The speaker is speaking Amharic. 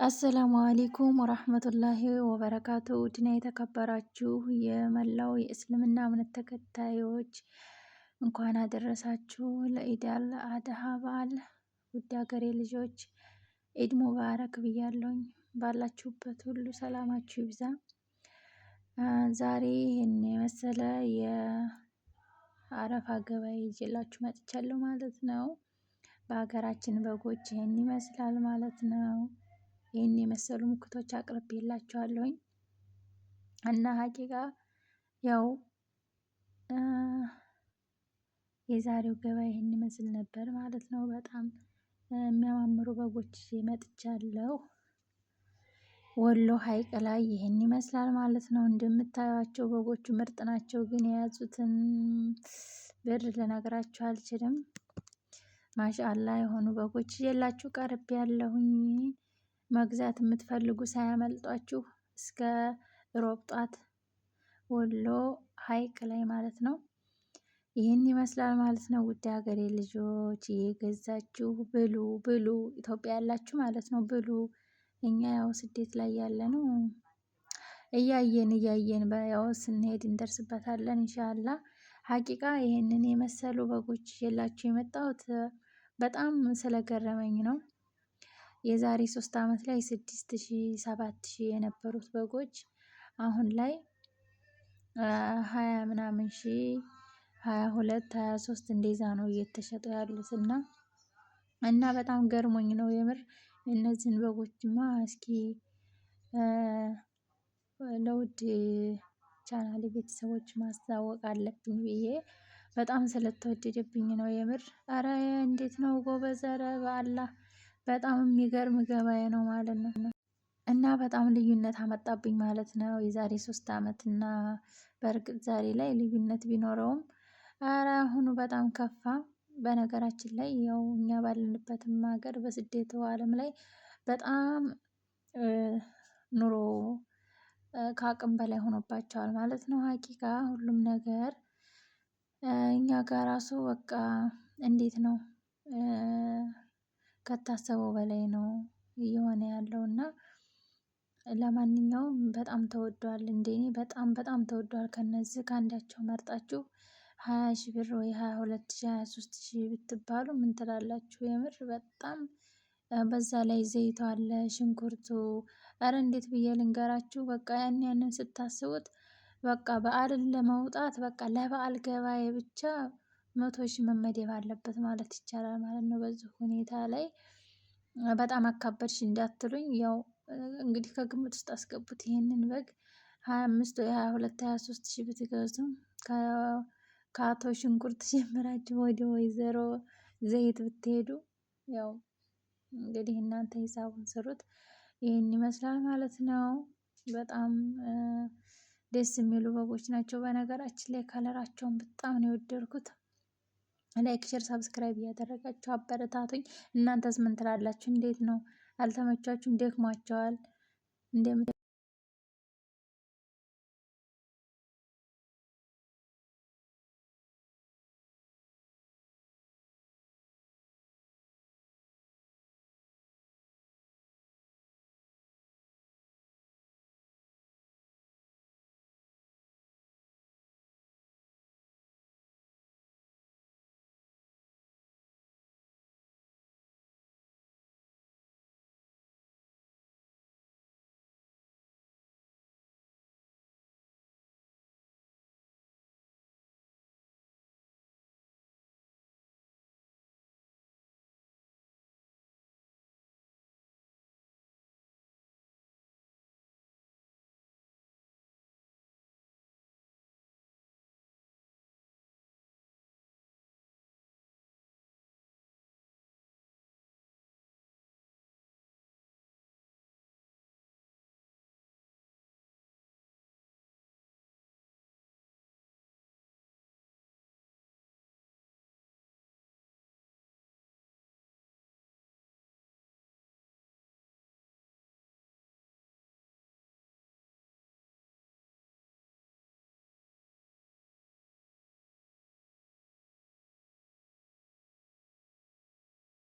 አሰላሙ አለይኩም ወራህመቱላሂ ወበረካቱ። ውድና የተከበራችሁ የመላው የእስልምና እምነት ተከታዮች እንኳን አደረሳችሁ ለኢድ አል አድሃ በዓል። ውድ ሀገሬ ልጆች ኢድ ሙባረክ ብያለሁኝ። ባላችሁበት ሁሉ ሰላማችሁ ይብዛ። ዛሬ ይህን የመሰለ የአረፋ ገበያ ይዤላችሁ መጥቻለሁ ማለት ነው። በሀገራችን በጎች ይህን ይመስላል ማለት ነው። ይህን የመሰሉ ሙክቶች አቅርቤላችኋለሁኝ እና ሀቂቃ ያው የዛሬው ገበያ ይህን ይመስል ነበር ማለት ነው። በጣም የሚያማምሩ በጎች መጥቻለሁ። ወሎ ሀይቅ ላይ ይህን ይመስላል ማለት ነው። እንደምታዩቸው በጎቹ ምርጥ ናቸው፣ ግን የያዙትን ብር ልነግራችሁ አልችልም። ማሻአላ የሆኑ በጎች ይዤላችሁ ቀርብ ያለሁኝ። መግዛት የምትፈልጉ ሳያመልጧችሁ እስከ ሮብ ጧት ወሎ ሀይቅ ላይ ማለት ነው። ይህን ይመስላል ማለት ነው። ውድ ሀገሬ ልጆች እየገዛችሁ ብሉ ብሉ፣ ኢትዮጵያ ያላችሁ ማለት ነው ብሉ። እኛ ያው ስደት ላይ ያለ ነው እያየን ያው ስንሄድ እንደርስበታለን ኢንሻአላ። ሀቂቃ ይሄንን የመሰሉ በጎች ይዤላችሁ የመጣሁት በጣም ስለገረመኝ ነው። የዛሬ 3 አመት ላይ 6000 7000 የነበሩት በጎች አሁን ላይ 20 ምናምን ሺህ 22 23 እንደዛ ነው እየተሸጡ ያሉት እና በጣም ገርሞኝ ነው የምር። እነዚህን በጎችማ እስኪ ለውድ ቻናል ቤተሰቦች ማስተዋወቅ አለብኝ ብዬ በጣም ስለተወደደብኝ ነው የምር። አረ እንዴት ነው ጎበዝ! አረ በአላህ በጣም የሚገርም ገበያ ነው ማለት ነው። እና በጣም ልዩነት አመጣብኝ ማለት ነው የዛሬ 3 አመት እና በእርግጥ ዛሬ ላይ ልዩነት ቢኖረውም አረ አሁኑ በጣም ከፋ። በነገራችን ላይ ያው እኛ ባለንበትም ሀገር በስደቱ ዓለም ላይ በጣም ኑሮ ከአቅም በላይ ሆኖባቸዋል ማለት ነው። ሀቂቃ ሁሉም ነገር እኛ ጋር ራሱ በቃ እንዴት ነው ከታሰበው በላይ ነው እየሆነ ያለው እና ለማንኛውም በጣም ተወዷል። እንደኔ በጣም ተወዷል። ከነዚህ ከአንዳቸው መርጣችሁ 20 ሺህ ብር ወይ 22 ሺህ 23 ሺህ ብትባሉ ምን ትላላችሁ? የምር በጣም በዛ ላይ ዘይቱ አለ፣ ሽንኩርቱ፣ ኧረ እንዴት ብዬ ልንገራችሁ። በቃ ያንን ስታስቡት በቃ በዓልን ለመውጣት በቃ ለበዓል ገበያ ብቻ 100 ሺህ መመደብ አለበት ማለት ይቻላል ማለት ነው። በዚህ ሁኔታ ላይ በጣም አካበድሽ እንዳትሉኝ፣ ያው እንግዲህ ከግምት ውስጥ አስገቡት። ይሄንን በግ 25 ወይ 22 23 ሺህ ብትገዙ ከአቶ ሽንኩርት ጀምራችሁ ወደ ወይዘሮ ዘይት ብትሄዱ ያው እንግዲህ እናንተ ሂሳቡን ስሩት። ይሄን ይመስላል ማለት ነው። በጣም ደስ የሚሉ በጎች ናቸው። በነገራችን ላይ ከለራቸውን በጣም ነው የወደድኩት። ላይክ፣ ሼር፣ ሰብስክራይብ እያደረጋችሁ አበረታቱኝ። እናንተስ ምን ትላላችሁ? እንዴት ነው? አልተመቻችሁም? ደክሟቸዋል?